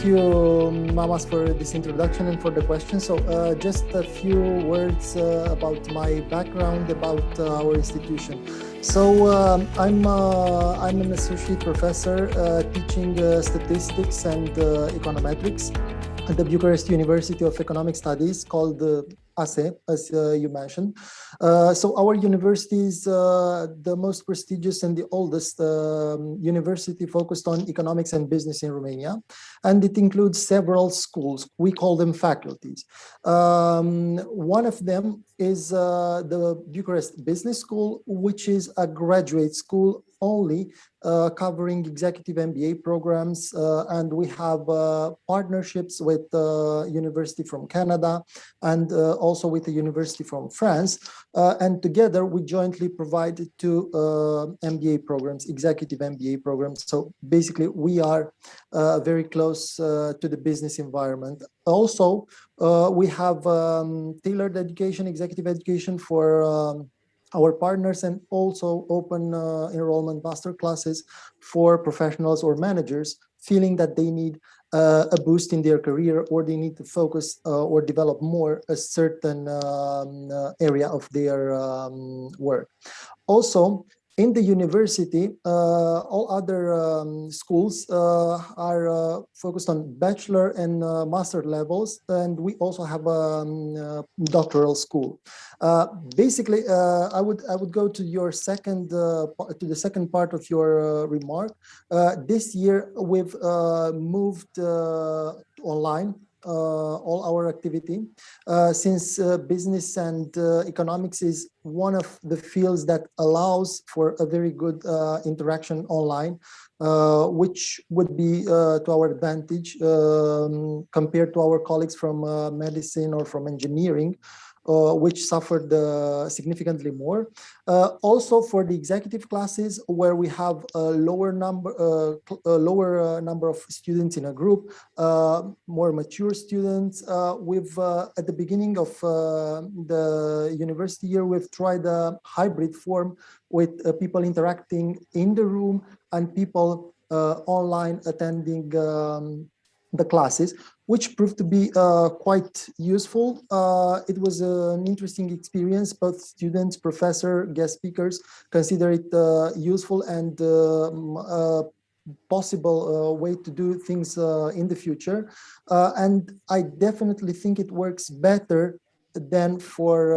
Thank you, Mamas, for this introduction and for the question. So just a few words about my background, about our institution. So I'm an associate professor teaching statistics and econometrics at the Bucharest University of Economic Studies, called ASE, as you mentioned. So our university is the most prestigious and the oldest university focused on economics and business in Romania. And it includes several schools. We call them faculties. One of them is the Bucharest Business School, which is a graduate school only, covering executive MBA programs, and we have partnerships with university from Canada and also with the university from France, and together we jointly provide two MBA programs, executive MBA programs. So basically we are very close to the business environment. Also, we have tailored education, executive education for our partners, and also open enrollment master classes for professionals or managers feeling that they need a boost in their career, or they need to focus or develop more a certain area of their work. Also, in the university, all other schools are focused on bachelor and master levels, and we also have a doctoral school. Basically, I would go to your second to the second part of your remark. This year we've moved online all our activity, since business and economics is one of the fields that allows for a very good interaction online, which would be to our advantage compared to our colleagues from medicine or from engineering, which suffered significantly more. Also for the executive classes, where we have a lower number of students in a group, more mature students. We've at the beginning of the university year, we've tried a hybrid form with people interacting in the room and people online attending the classes, which proved to be quite useful. It was an interesting experience. Both students, professor, guest speakers consider it useful and possible way to do things in the future. And I definitely think it works better than for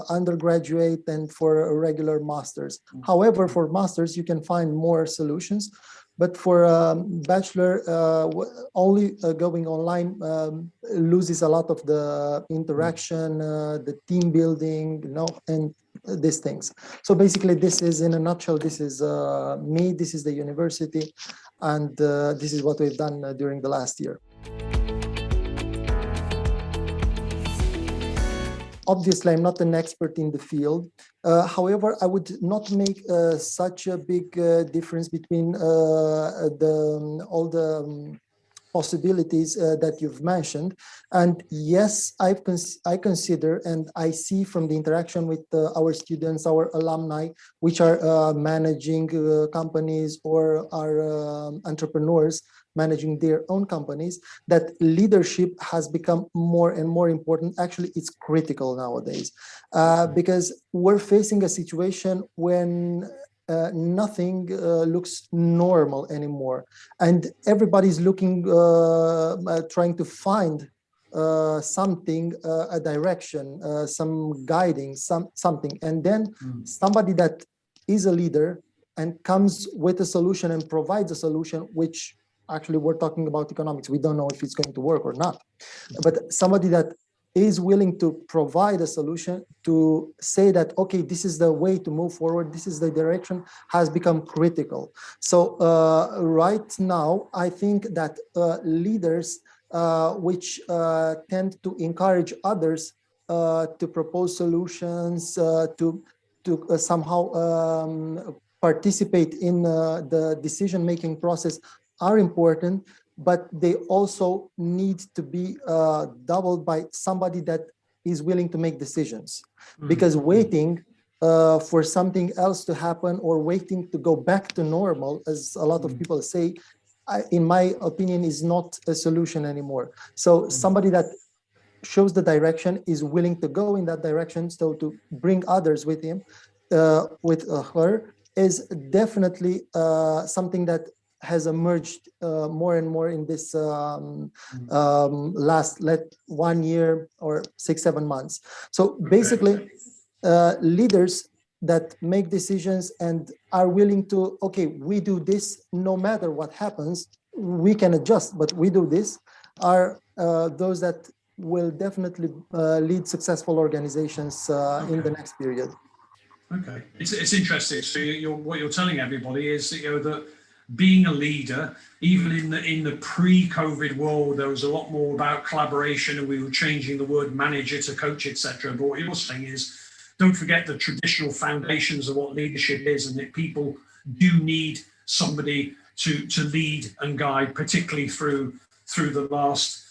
undergraduate and for regular masters. However, for masters, you can find more solutions. But for bachelor, only going online loses a lot of the interaction, the team building, and these things. So basically, this is, in a nutshell, this is me, this is the university, and this is what we've done during the last year. Obviously, I'm not an expert in the field. However, I would not make such a big difference between all the possibilities that you've mentioned. And yes, I consider and I see from the interaction with our students, our alumni, which are managing companies or are entrepreneurs managing their own companies, that leadership has become more and more important. Actually, it's critical nowadays because we're facing a situation when nothing looks normal anymore, and everybody's looking, trying to find something, a direction, some guiding, something, and then somebody that is a leader and comes with a solution and provides a solution, which actually we're talking about economics. We don't know if it's going to work or not, but somebody that is willing to provide a solution, to say that, okay, this is the way to move forward, this is the direction, has become critical. So right now, I think that leaders which tend to encourage others to propose solutions, to somehow participate in the decision-making process are important, but they also need to be doubled by somebody that is willing to make decisions. Because waiting for something else to happen or waiting to go back to normal, as a lot of people say, in my opinion, is not a solution anymore. So somebody that shows the direction, is willing to go in that direction, so to bring others with him, with her, is definitely something that has emerged more and more in this last 1 year or 6-7 months. So basically, leaders that make decisions and are willing to, okay, we do this no matter what happens, we can adjust, but we do this, are those that will definitely lead successful organizations in the next period. Okay, it's interesting. So what you're telling everybody is that, that being a leader, even in the pre-COVID world, there was a lot more about collaboration, and we were changing the word manager to coach, etc. But what you're saying is, don't forget the traditional foundations of what leadership is, and that people do need somebody to lead and guide, particularly through the last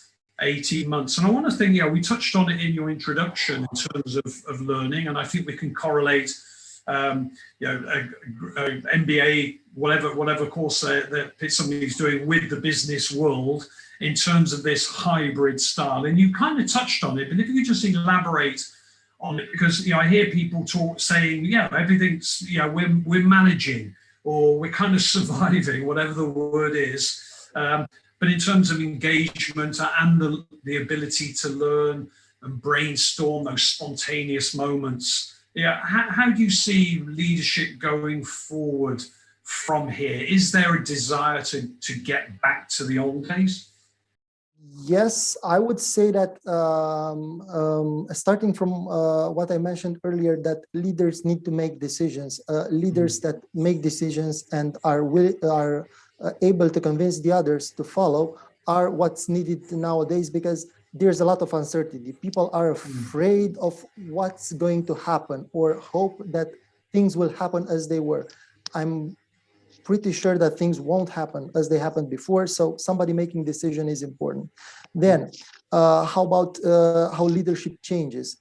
18 months. And I want to think, we touched on it in your introduction in terms of learning, and I think we can correlate, MBA, whatever course that somebody's doing with the business world in terms of this hybrid style. And you kind of touched on it, but if you could just elaborate on it, because I hear people saying, everything's, we're managing, or we're kind of surviving, whatever the word is. But in terms of engagement and the ability to learn and brainstorm those spontaneous moments, how do you see leadership going forward from here? Is there a desire to get back to the old days? Yes, I would say that starting from what I mentioned earlier, that leaders need to make decisions. Leaders that make decisions and are able to convince the others to follow are what's needed nowadays, because there's a lot of uncertainty. People are afraid of what's going to happen, or hope that things will happen as they were. I'm pretty sure that things won't happen as they happened before. So somebody making decision is important. Then how about how leadership changes?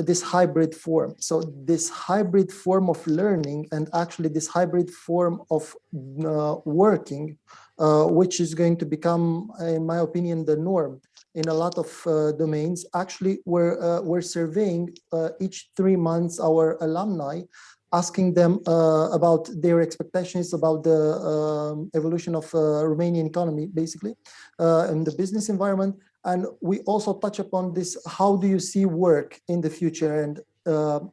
This hybrid form. So this hybrid form of learning, and actually this hybrid form of working, which is going to become, in my opinion, the norm in a lot of domains. Actually, we're surveying each 3 months our alumni, asking them about their expectations about the evolution of Romanian economy, basically, in the business environment. And we also touch upon this, how do you see work in the future? And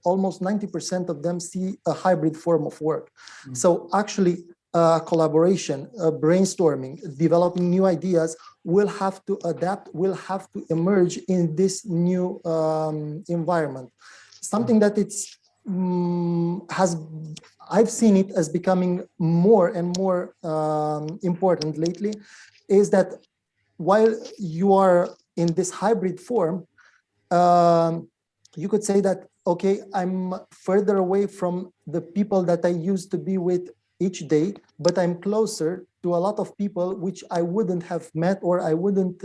almost 90% of them see a hybrid form of work. So actually, collaboration, brainstorming, developing new ideas will have to adapt, will have to emerge in this new environment. Something that I've seen it as becoming more and more important lately, is that while you are in this hybrid form, you could say that, okay, I'm further away from the people that I used to be with each day, but I'm closer to a lot of people which I wouldn't have met, or I wouldn't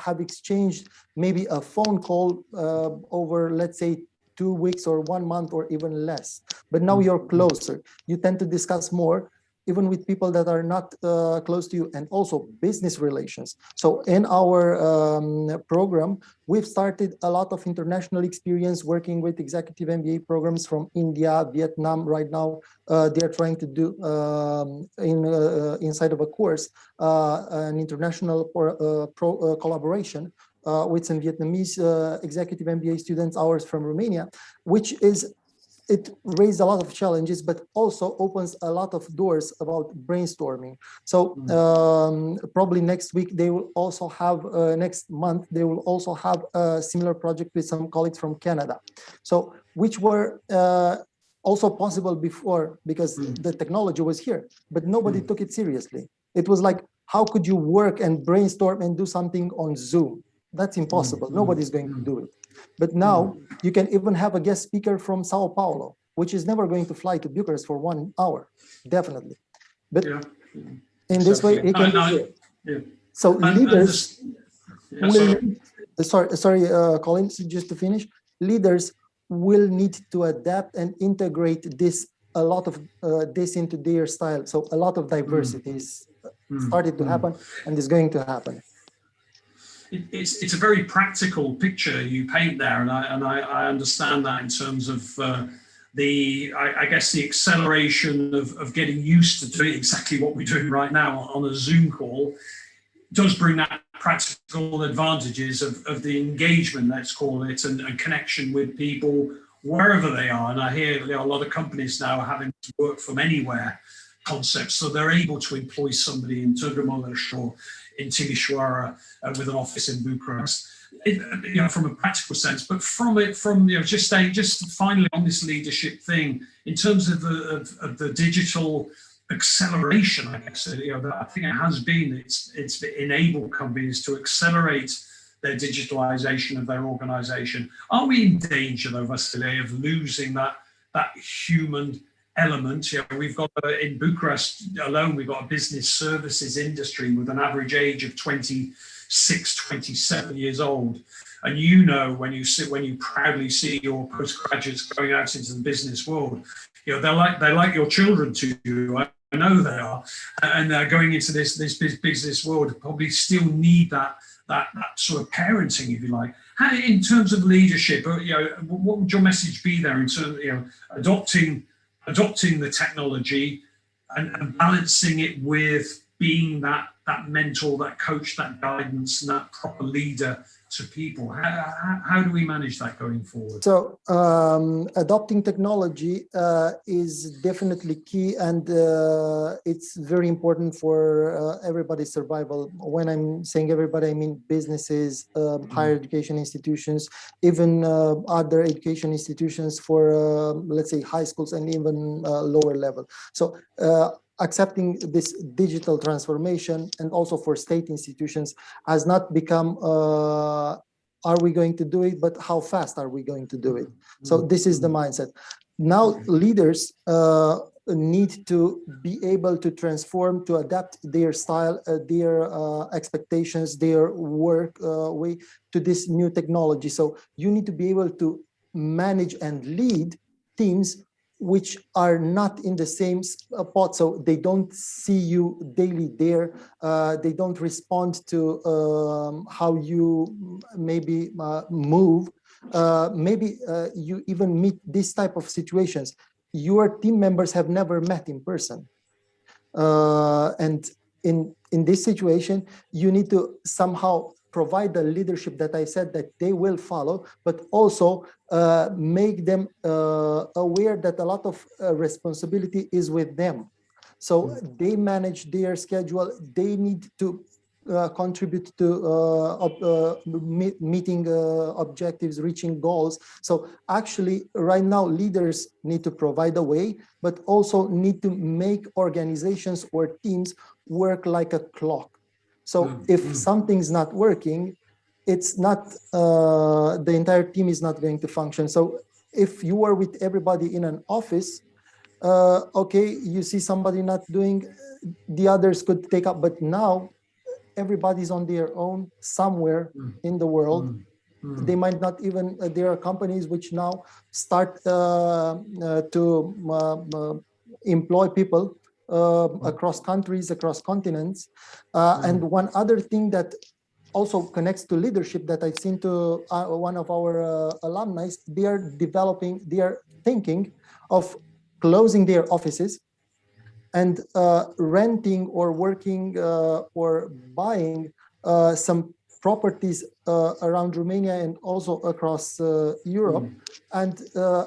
have exchanged maybe a phone call over, let's say, 2 weeks or 1 month or even less. But now you're closer. You tend to discuss more, even with people that are not close to you, and also business relations. So in our program, we've started a lot of international experience working with executive MBA programs from India, Vietnam. Right now, they're trying to do inside of a course an international collaboration with some Vietnamese executive MBA students, ours from Romania, which is, it raised a lot of challenges, but also opens a lot of doors about brainstorming. So probably next week, they will also have, next month, they will also have a similar project with some colleagues from Canada. So which were also possible before, because the technology was here, but nobody took it seriously. It was like, how could you work and brainstorm and do something on Zoom? That's impossible. Nobody's going to do it. But now you can even have a guest speaker from Sao Paulo, which is never going to fly to Bucharest for 1 hour, definitely. But in this way, we can do it. So leaders will need, sorry, Colin, just to finish, leaders will need to adapt and integrate this, a lot of this into their style. So a lot of diversity is started to happen and is going to happen. It's a very practical picture you paint there, and I understand that in terms of I guess the acceleration of getting used to doing exactly what we're doing right now on a Zoom call does bring that practical advantages of the engagement, let's call it, and connection with people wherever they are. And I hear a lot of companies now are having to work from anywhere concepts, so they're able to employ somebody in Târgu or in Timișoara with an office in Bucharest, from a practical sense. But just finally on this leadership thing, in terms of the digital acceleration, I guess, I think it has been, it's enabled companies to accelerate their digitalization of their organization. Are we in danger, though, Vasile, of losing that human element? We've got in Bucharest alone, we've got a business services industry with an average age of 26, 27 years old. And when you proudly see your postgraduates going out into the business world, they're like your children to you. I know they are, and they're going into this business world. Probably still need that sort of parenting, if you like. How, in terms of leadership, what would your message be there in terms of adopting the technology and balancing it with being that mentor, that coach, that guidance, and that proper leader to people? How do we manage that going forward? So adopting technology is definitely key, and it's very important for everybody's survival. When I'm saying everybody, I mean businesses, higher education institutions, even other education institutions for, let's say, high schools and even lower level. So accepting this digital transformation, and also for state institutions, has not become are we going to do it, but how fast are we going to do it? So this is the mindset. Now leaders need to be able to transform, to adapt their style, their expectations, their work way to this new technology. So you need to be able to manage and lead teams which are not in the same spot, so they don't see you daily there. They don't respond to how you maybe move. Maybe you even meet this type of situations. Your team members have never met in person. And in this situation, you need to somehow provide the leadership that I said that they will follow, but also make them aware that a lot of responsibility is with them. So they manage their schedule. They need to contribute to meeting objectives, reaching goals. So actually, right now, leaders need to provide a way, but also need to make organizations or teams work like a clock. So if something's not working, it's not, the entire team is not going to function. So if you are with everybody in an office, okay, you see somebody not doing, the others could take up, but now everybody's on their own somewhere in the world. They might not even, there are companies which now start to employ people across countries, across continents. And one other thing that also connects to leadership that I've seen to one of our alumni, they are thinking of closing their offices and renting or working or buying some properties around Romania and also across Europe. And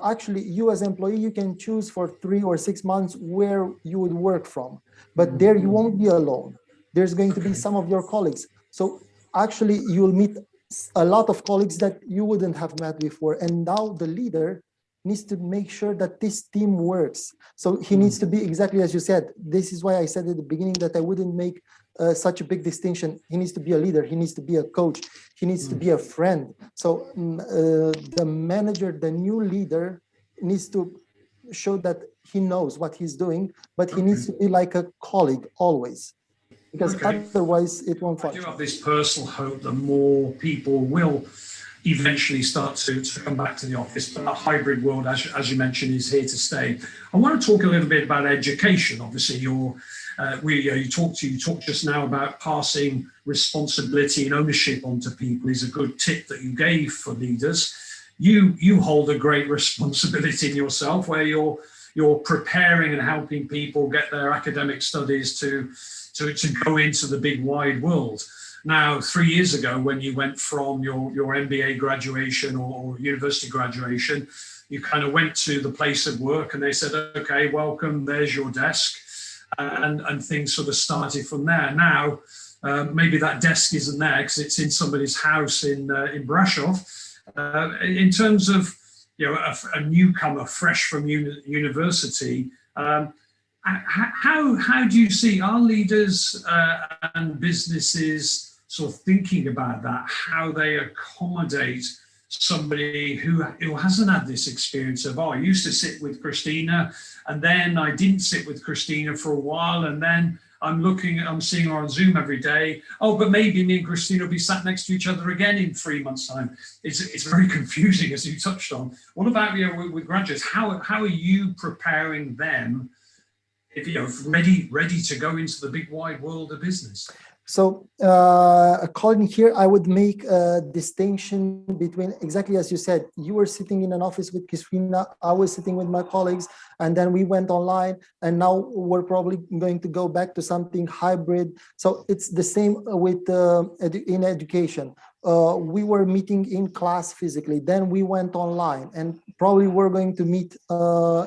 actually, you as an employee, you can choose for 3 or 6 months where you would work from. But there you won't be alone. There's going to be some of your colleagues. So actually, you'll meet a lot of colleagues that you wouldn't have met before. And now the leader needs to make sure that this team works. So he needs to be exactly as you said. This is why I said at the beginning that I wouldn't make such a big distinction. He needs to be a leader. He needs to be a coach. He needs to be a friend. So the manager, the new leader, needs to show that he knows what he's doing, but he needs to be like a colleague always, because otherwise it won't function. I do have this personal hope that more people will eventually start to come back to the office. But the hybrid world, as you mentioned, is here to stay. I want to talk a little bit about education. Obviously, you talked just now about passing responsibility and ownership onto people is a good tip that you gave for leaders. You hold a great responsibility in yourself, where you're preparing and helping people get their academic studies to go into the big wide world. Now, 3 years ago, when you went from your MBA graduation or university graduation, you kind of went to the place of work and they said, okay, welcome, there's your desk. And things sort of started from there. Now, maybe that desk isn't there because it's in somebody's house in Brasov. In terms of a newcomer fresh from university, how do you see our leaders and businesses sort of thinking about that, how they accommodate somebody who hasn't had this experience of, I used to sit with Christina and then I didn't sit with Christina for a while and then I'm seeing her on Zoom every day. Oh, but maybe me and Christina will be sat next to each other again in 3 months' time. It's very confusing, as you touched on. What about with graduates? How are you preparing them, if ready to go into the big wide world of business? So according here, I would make a distinction between, exactly as you said, you were sitting in an office with Christina, I was sitting with my colleagues, and then we went online, and now we're probably going to go back to something hybrid. So it's the same with in education. We were meeting in class physically, then we went online, and probably we're going to meet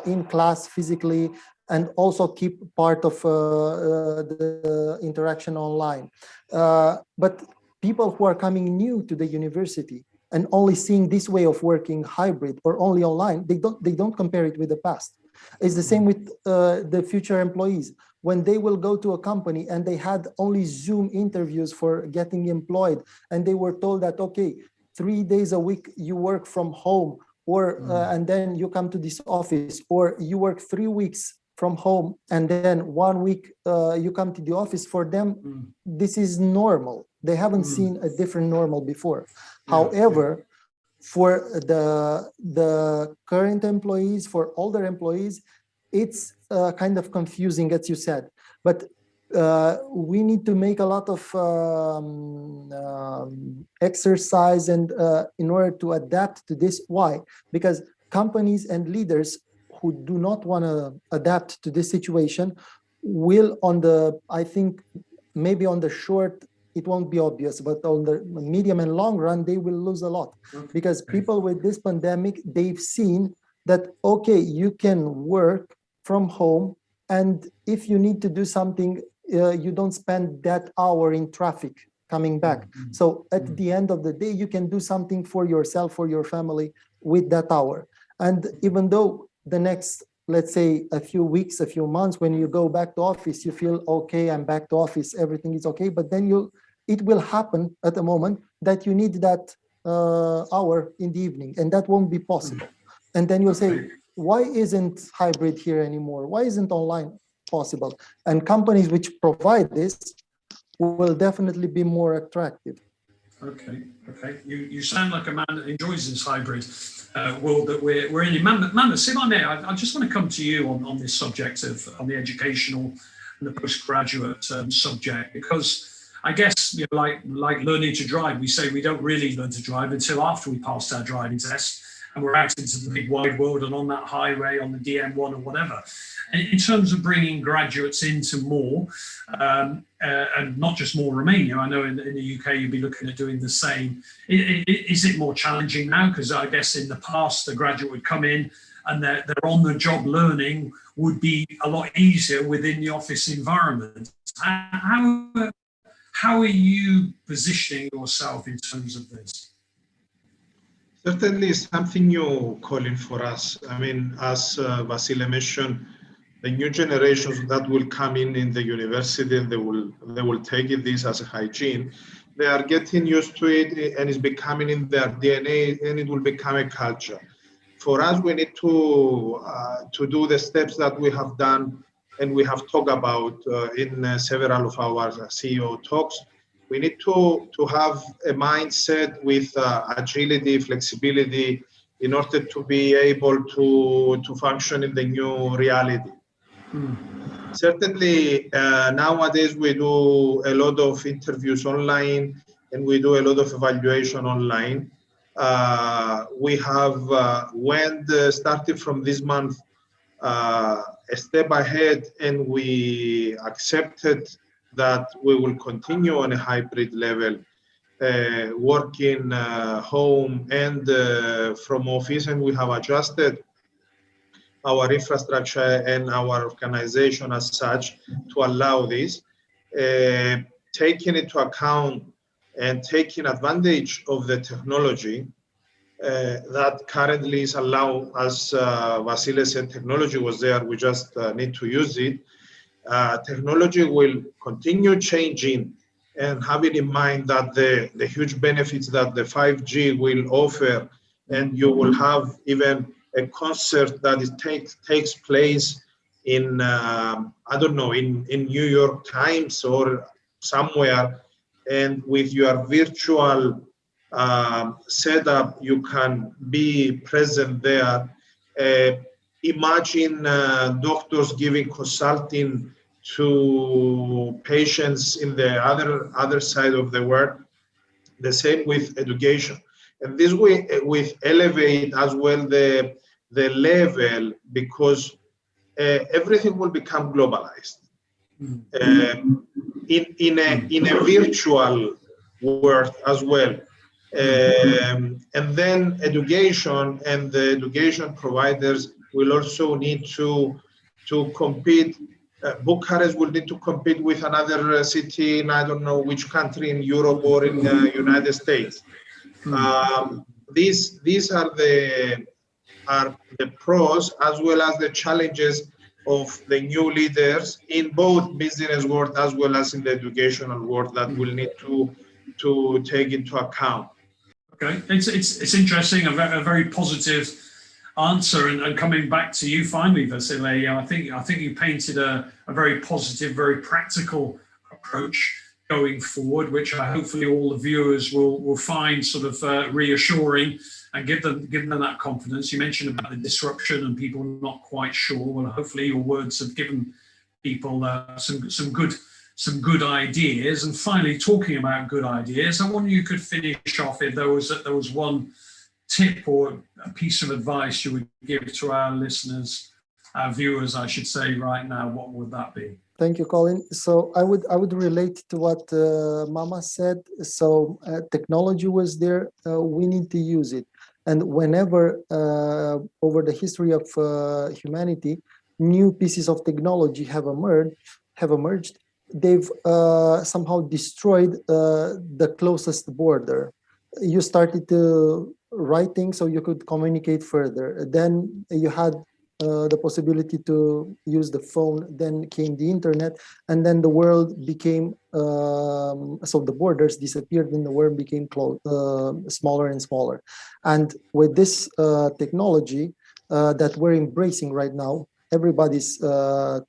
in class physically and also keep part of the interaction online. But people who are coming new to the university and only seeing this way of working hybrid or only online, they don't compare it with the past. It's the same with the future employees. When they will go to a company and they had only Zoom interviews for getting employed, and they were told that, okay, 3 days a week you work from home, or and then you come to this office, or you work 3 weeks from home and then 1 week you come to the office. For them, this is normal. They haven't seen a different normal before. However, for the current employees, for older employees, it's kind of confusing, as you said. But we need to make a lot of exercise and in order to adapt to this. Why? Because companies and leaders who do not want to adapt to this situation will, I think maybe on the short, it won't be obvious, but on the medium and long run, they will lose a lot. Because people with this pandemic, they've seen that, okay, you can work from home, and if you need to do something, you don't spend that hour in traffic coming back. So at the end of the day, you can do something for yourself, for your family with that hour. And even though the next, let's say, a few weeks, a few months, when you go back to office, you feel, okay, I'm back to office, everything is okay. But then it will happen at a moment that you need that hour in the evening, and that won't be possible. And then you'll say, why isn't hybrid here anymore? Why isn't online possible? And companies which provide this will definitely be more attractive. Okay. You sound like a man that enjoys this hybrid world that we're in. Manas, if I may, I just want to come to you on this subject on the educational and the postgraduate subject, because I guess, like learning to drive, we say we don't really learn to drive until after we passed our driving test and we're out into the big wide world and on that highway, on the DM1 or whatever. And in terms of bringing graduates into Moore, and not just Moore Romania, I know in the UK you'd be looking at doing the same. Is it more challenging now? Because I guess in the past the graduate would come in and their on-the-job learning would be a lot easier within the office environment. How are you positioning yourself in terms of this? Certainly something new, Colin, for us. I mean, as Vasile mentioned, the new generations that will come in the university, and they will take this as a hygiene. They are getting used to it, and it's becoming in their DNA, and it will become a culture. For us, we need to do the steps that we have done, and we have talked about in several of our CEO talks. we need to have a mindset with agility, flexibility, in order to be able to function in the new reality. Certainly, nowadays we do a lot of interviews online and we do a lot of evaluation online. We have starting from this month a step ahead, and we accepted that we will continue on a hybrid level, working home and from office, and we have adjusted our infrastructure and our organization as such to allow this, taking into account and taking advantage of the technology that currently is allowed. As Vasile said, technology was there, we just need to use it. Technology will continue changing, and having in mind that the huge benefits that the 5G will offer, and you will have even a concert that takes place in, I don't know, in New York Times or somewhere, and with your virtual setup, you can be present there. Imagine doctors giving consulting to patients in the other side of the world. The same with education, and this way with elevate as well the level, because everything will become globalized in a virtual world as well. And then education and the education providers will also need to compete. Bucharest will need to compete with another city in I don't know which country in Europe or in the United States. These are the pros as well as the challenges of the new leaders in both business world as well as in the educational world that we'll need to take into account. Okay, it's interesting, a very positive answer, and coming back to you finally, Vasile, I think you painted a very positive, very practical approach going forward, which hopefully all the viewers will find sort of reassuring and give them that confidence. You mentioned about the disruption and people not quite sure. Well, hopefully your words have given people some good ideas. And finally, talking about good ideas, I wonder you could finish off if there was one tip or a piece of advice you would give to our listeners, our viewers, I should say, right now. What would that be? Thank you, Colin. So I would relate to what Mama said. So technology was there. We need to use it. And whenever over the history of humanity, new pieces of technology have emerged, they've somehow destroyed the closest border. You started to writing so you could communicate further. Then you had the possibility to use the phone. Then came the internet, and then the world became so the borders disappeared and the world became smaller and smaller. And with this technology that we're embracing right now, everybody's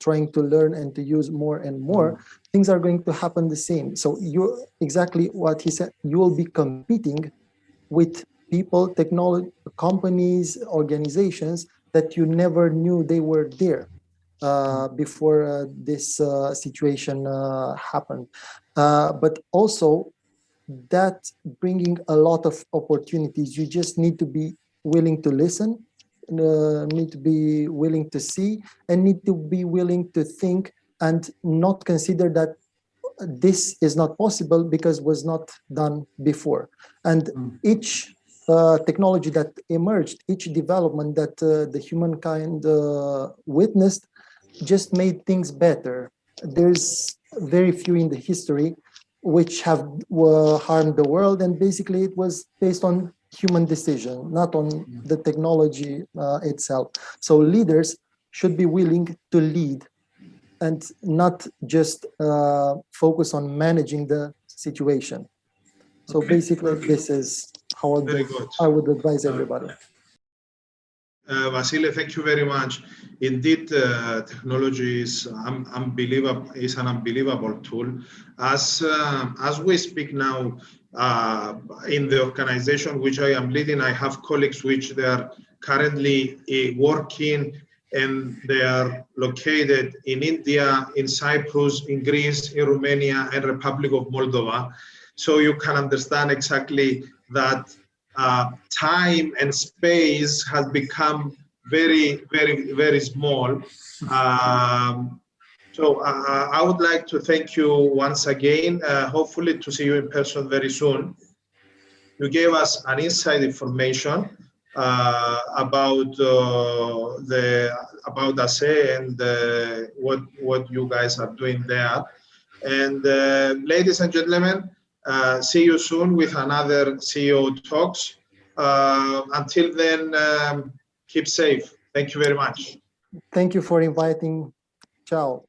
trying to learn and to use more and more. Things are going to happen the same. So you exactly what he said. You will be competing with people, technology, companies, organizations that you never knew they were there before this situation happened. But also that bringing a lot of opportunities. You just need to be willing to listen, need to be willing to see, and need to be willing to think and not consider that this is not possible because was not done before. And each technology that emerged, each development that the humankind witnessed just made things better. There's very few in the history which have harmed the world, and basically it was based on human decision, not on the technology itself. So leaders should be willing to lead and not just focus on managing the situation. So basically, this is how I would advise everybody. Vasile, thank you very much. Indeed, technology is unbelievable. Is an unbelievable tool. As we speak now, in the organization which I am leading, I have colleagues which they are currently working, and they are located in India, in Cyprus, in Greece, in Romania, and Republic of Moldova. So you can understand exactly that time and space has become very, very, very small. So I would like to thank you once again, hopefully to see you in person very soon. You gave us an inside information about ASE and what you guys are doing there. And ladies and gentlemen, see you soon with another CEO Talks. Until then, keep safe. Thank you very much. Thank you for inviting. Ciao.